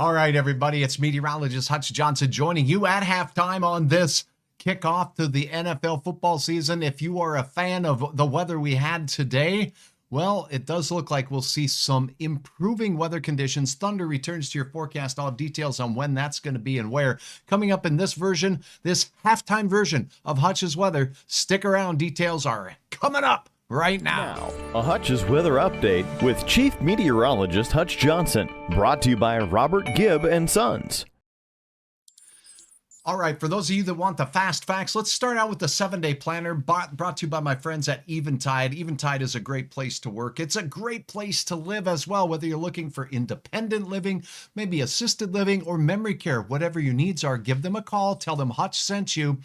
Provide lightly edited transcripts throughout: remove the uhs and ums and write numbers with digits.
All right, everybody, it's meteorologist Hutch Johnson joining you at halftime on this kickoff to the NFL football season. If you are a fan of the weather we had today, well, it does look like we'll see some improving weather conditions. Thunder returns to your forecast. I'll have details on when that's going to be and where. Coming up in this version, this halftime version of Hutch's weather. Stick around. Details are coming up right now. A Hutch's weather update with Chief Meteorologist Hutch Johnson, brought to you by Robert Gibb and Sons. All right, for those of you that want the fast facts, let's start out with the 7-day planner brought to you by my friends at Eventide. Eventide is a great place to work. It's a great place to live as well, whether you're looking for independent living, maybe assisted living, or memory care. Whatever your needs are, give them a call, tell them Hutch sent you,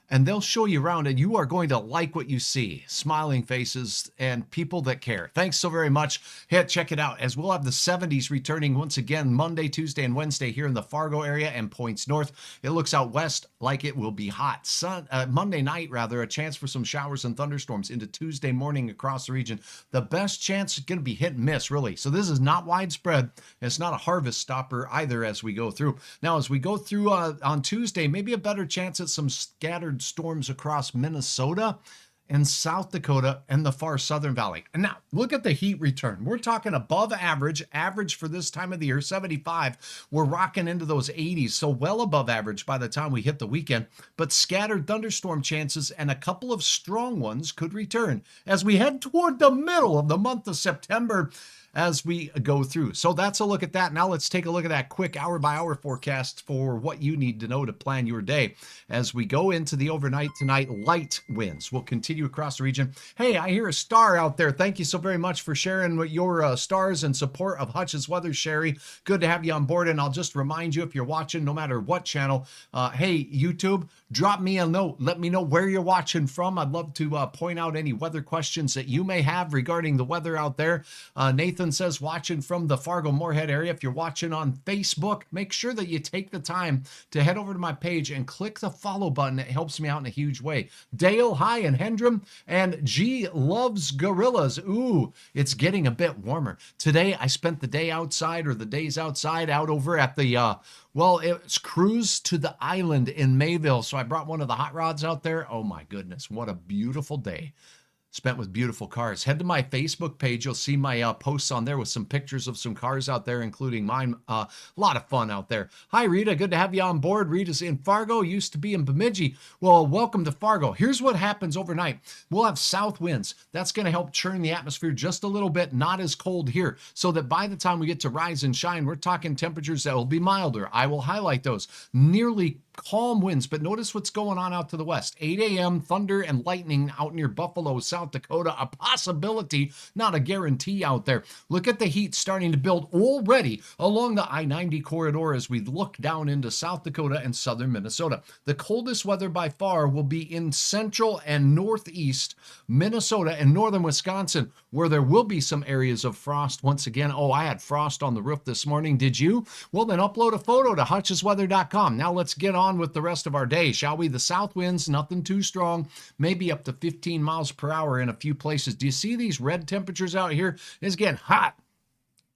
and they'll show you around, and you are going to like what you see. Smiling faces and people that care. Thanks so very much. Hey, check it out, as we'll have the 70s returning once again Monday, Tuesday, and Wednesday here in the Fargo area and points north. It looks out west like it will be hot. Monday night, rather, a chance for some showers and thunderstorms into Tuesday morning across the region. The best chance is going to be hit and miss, really. So this is not widespread. It's not a harvest stopper either as we go through. Now, as we go through on Tuesday, maybe a better chance at some scattered storms across Minnesota and South Dakota and the far southern valley. And now look at the heat return. We're talking above average for this time of the year, 75. We're rocking into those 80s, so well above average by the time we hit the weekend. But scattered thunderstorm chances and a couple of strong ones could return as we head toward the middle of the month of September as we go through. So that's a look at that. Now let's take a look at that quick hour-by-hour forecast for what you need to know to plan your day. As we go into the overnight tonight, light winds will continue across the region. Hey, I hear a star out there. Thank you so very much for sharing your stars and support of Hutch's Weather, Sherry. Good to have you on board. And I'll just remind you, if you're watching, no matter what channel, hey, YouTube, drop me a note. Let me know where you're watching from. I'd love to point out any weather questions that you may have regarding the weather out there. Nathan says watching from the Fargo-Moorhead area. If you're watching on Facebook, make sure that you take the time to head over to my page and click the follow button. It helps me out in a huge way. Dale, hi, and Hendrum, and G loves gorillas. Ooh, it's getting a bit warmer. Today, I spent the day outside, or the days outside, out over at the, well, it's Cruise to the Island in Mayville. So I brought one of the hot rods out there. Oh my goodness, what a beautiful day spent with beautiful cars. Head to my Facebook page. You'll see my posts on there with some pictures of some cars out there, including mine. A lot of fun out there. Hi, Rita. Good to have you on board. Rita's in Fargo, used to be in Bemidji. Well, welcome to Fargo. Here's what happens overnight. We'll have south winds. That's going to help churn the atmosphere just a little bit, not as cold here, so that by the time we get to rise and shine, we're talking temperatures that will be milder. I will highlight those. Nearly calm winds, but notice what's going on out to the west. 8 a.m. thunder and lightning out near Buffalo, South Dakota. A possibility, not a guarantee out there. Look at the heat starting to build already along the I-90 corridor as we look down into South Dakota and southern Minnesota. The coldest weather by far will be in central and northeast Minnesota and northern Wisconsin, where there will be some areas of frost once again. Oh, I had frost on the roof this morning. Did you? Well, then upload a photo to hutchesweather.com. Now let's get on with the rest of our day, shall we? The south winds, nothing too strong, maybe up to 15 miles per hour in a few places. Do you see these red temperatures out here? It's getting hot.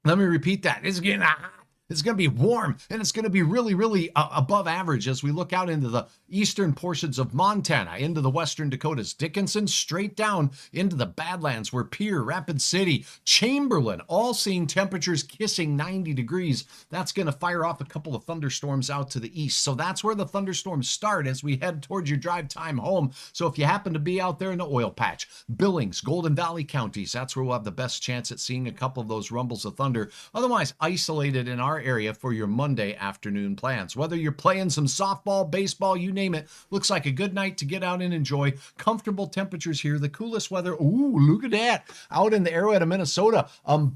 Let me repeat that. It's getting hot. It's going to be warm, and it's going to be really, really above average as we look out into the eastern portions of Montana, into the western Dakotas, Dickinson, straight down into the Badlands, where Pierre, Rapid City, Chamberlain, all seeing temperatures kissing 90 degrees. That's going to fire off a couple of thunderstorms out to the east. So that's where the thunderstorms start as we head towards your drive time home. So if you happen to be out there in the oil patch, Billings, Golden Valley counties, that's where we'll have the best chance at seeing a couple of those rumbles of thunder. Otherwise, isolated in our area for your Monday afternoon plans. Whether you're playing some softball, baseball, you name it, looks like a good night to get out and enjoy. Comfortable temperatures here, the coolest weather. Ooh, look at that. Out in the Arrowhead of Minnesota,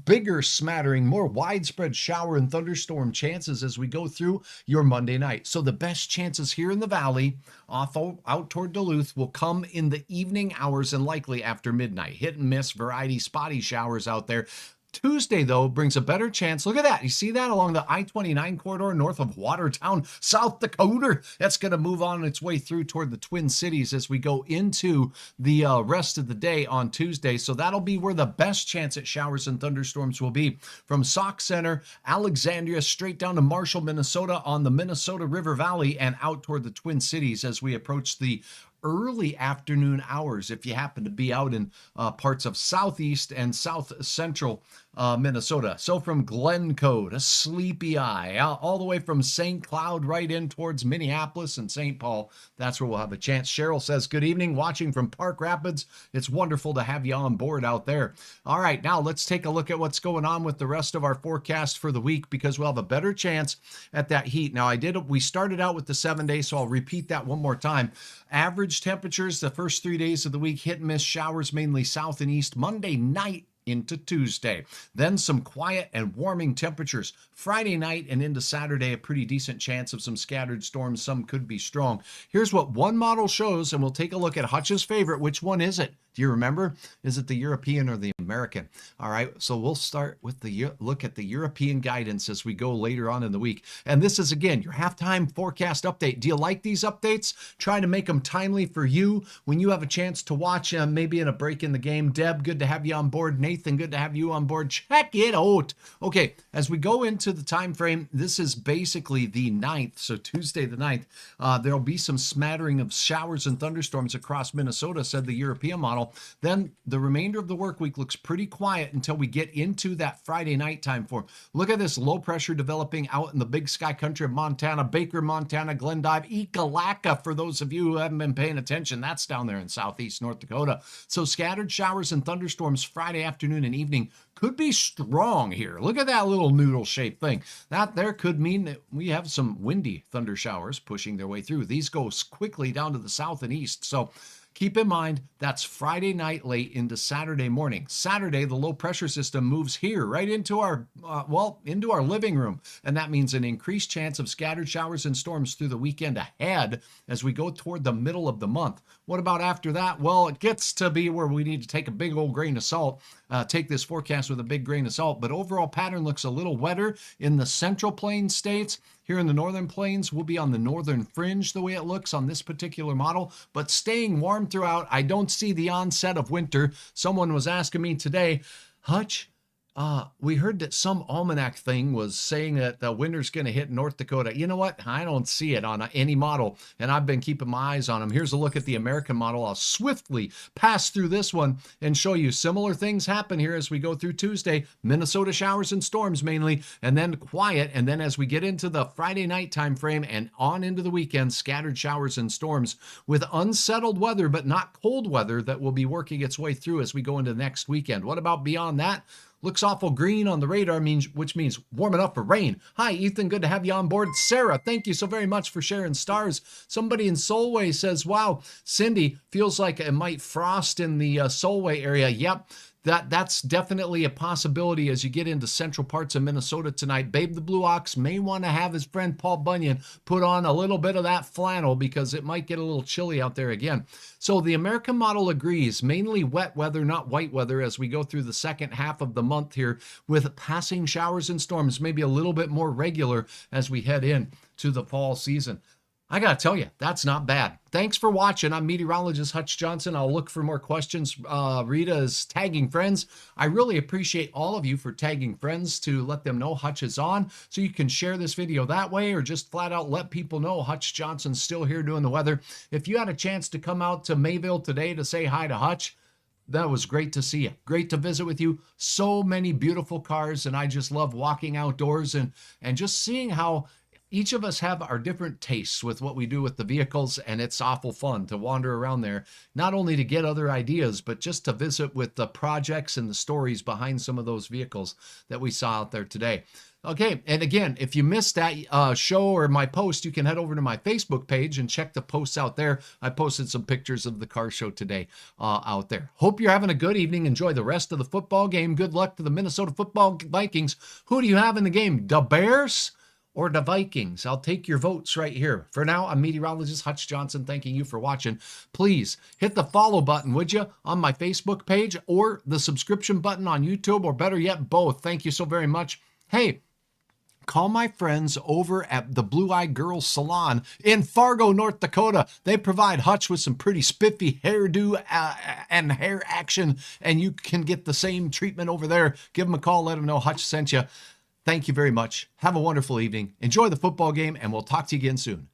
bigger smattering, more widespread shower and thunderstorm chances as we go through your Monday night. So the best chances here in the valley, out toward Duluth, will come in the evening hours and likely after midnight. Hit and miss, variety, spotty showers out there. Tuesday, though, brings a better chance. Look at that. You see that along the I-29 corridor north of Watertown, South Dakota. That's going to move on its way through toward the Twin Cities as we go into the rest of the day on Tuesday. So that'll be where the best chance at showers and thunderstorms will be. From Sauk Center, Alexandria, straight down to Marshall, Minnesota on the Minnesota River Valley and out toward the Twin Cities as we approach the early afternoon hours if you happen to be out in parts of southeast and south central Minnesota. So from Glencoe to Sleepy Eye, all the way from St. Cloud right in towards Minneapolis and St. Paul, that's where we'll have a chance. Cheryl says, good evening, watching from Park Rapids. It's wonderful to have you on board out there. All right, now let's take a look at what's going on with the rest of our forecast for the week because we'll have a better chance at that heat. Now, we started out with the 7 days, so I'll repeat that one more time. Average temperatures the first 3 days of the week, hit and miss showers mainly south and east. Monday night into Tuesday. Then some quiet and warming temperatures. Friday night and into Saturday, a pretty decent chance of some scattered storms. Some could be strong. Here's what one model shows, and we'll take a look at Hutch's favorite. Which one is it? Do you remember? Is it the European or the American? All right, so we'll start with the look at the European guidance as we go later on in the week. And this is, again, your halftime forecast update. Do you like these updates? Try to make them timely for you when you have a chance to watch maybe in a break in the game. Deb, good to have you on board. Nathan, good to have you on board. Check it out. Okay, as we go into the time frame, this is basically the 9th, so Tuesday the 9th. There'll be some smattering of showers and thunderstorms across Minnesota, said the European model. Then the remainder of the work week looks pretty quiet until we get into that Friday night time form. Look at this low pressure developing out in the big sky country of Montana, Baker, Montana, Glendive, Ekalaka, for those of you who haven't been paying attention. That's down there in southeast North Dakota. So scattered showers and thunderstorms Friday afternoon and evening could be strong here. Look at that little noodle-shaped thing. That there could mean that we have some windy thunder showers pushing their way through. These go quickly down to the south and east. So keep in mind, that's Friday night late into Saturday morning. Saturday, the low pressure system moves here right into our, into our living room. And that means an increased chance of scattered showers and storms through the weekend ahead as we go toward the middle of the month. What about after that? Well, it gets to be where we need to take a big old grain of salt, take this forecast with a big grain of salt. But overall pattern looks a little wetter in the central plains states. Here in the northern plains, we'll be on the northern fringe the way it looks on this particular model, but staying warm throughout. I don't see the onset of winter. Someone was asking me today, Hutch, we heard that some almanac thing was saying that the winter's going to hit North Dakota. You know what? I don't see it on any model, and I've been keeping my eyes on them. Here's a look at the American model. I'll swiftly pass through this one and show you similar things happen here as we go through Tuesday. Minnesota showers and storms mainly, and then quiet. And then as we get into the Friday night time frame and on into the weekend, scattered showers and storms with unsettled weather, but not cold weather that will be working its way through as we go into next weekend. What about beyond that? Looks awful green on the radar, which means warm enough for rain. Hi, Ethan. Good to have you on board. Sarah, thank you so very much for sharing stars. Somebody in Solway says, wow, Cindy, feels like it might frost in the Solway area. Yep. That's definitely a possibility as you get into central parts of Minnesota tonight. Babe the Blue Ox may want to have his friend Paul Bunyan put on a little bit of that flannel because it might get a little chilly out there again. So the American model agrees, mainly wet weather, not white weather, as we go through the second half of the month here with passing showers and storms, maybe a little bit more regular as we head in to the fall season. I got to tell you, that's not bad. Thanks for watching. I'm meteorologist Hutch Johnson. I'll look for more questions. Rita is tagging friends. I really appreciate all of you for tagging friends to let them know Hutch is on, so you can share this video that way or just flat out let people know Hutch Johnson's still here doing the weather. If you had a chance to come out to Mayville today to say hi to Hutch, that was great to see you. Great to visit with you. So many beautiful cars, and I just love walking outdoors and just seeing how each of us have our different tastes with what we do with the vehicles, and it's awful fun to wander around there, not only to get other ideas, but just to visit with the projects and the stories behind some of those vehicles that we saw out there today. Okay, and again, if you missed that show or my post, you can head over to my Facebook page and check the posts out there. I posted some pictures of the car show today out there. Hope you're having a good evening. Enjoy the rest of the football game. Good luck to the Minnesota Football Vikings. Who do you have in the game? The Bears or the Vikings? I'll take your votes right here. For now, I'm meteorologist Hutch Johnson, thanking you for watching. Please hit the follow button, would you, on my Facebook page, or the subscription button on YouTube, or better yet, both. Thank you so very much. Hey, call my friends over at the Blue Eyed Girls Salon in Fargo, North Dakota. They provide Hutch with some pretty spiffy hairdo and hair action, and you can get the same treatment over there. Give them a call. Let them know Hutch sent you. Thank you very much. Have a wonderful evening. Enjoy the football game, and we'll talk to you again soon.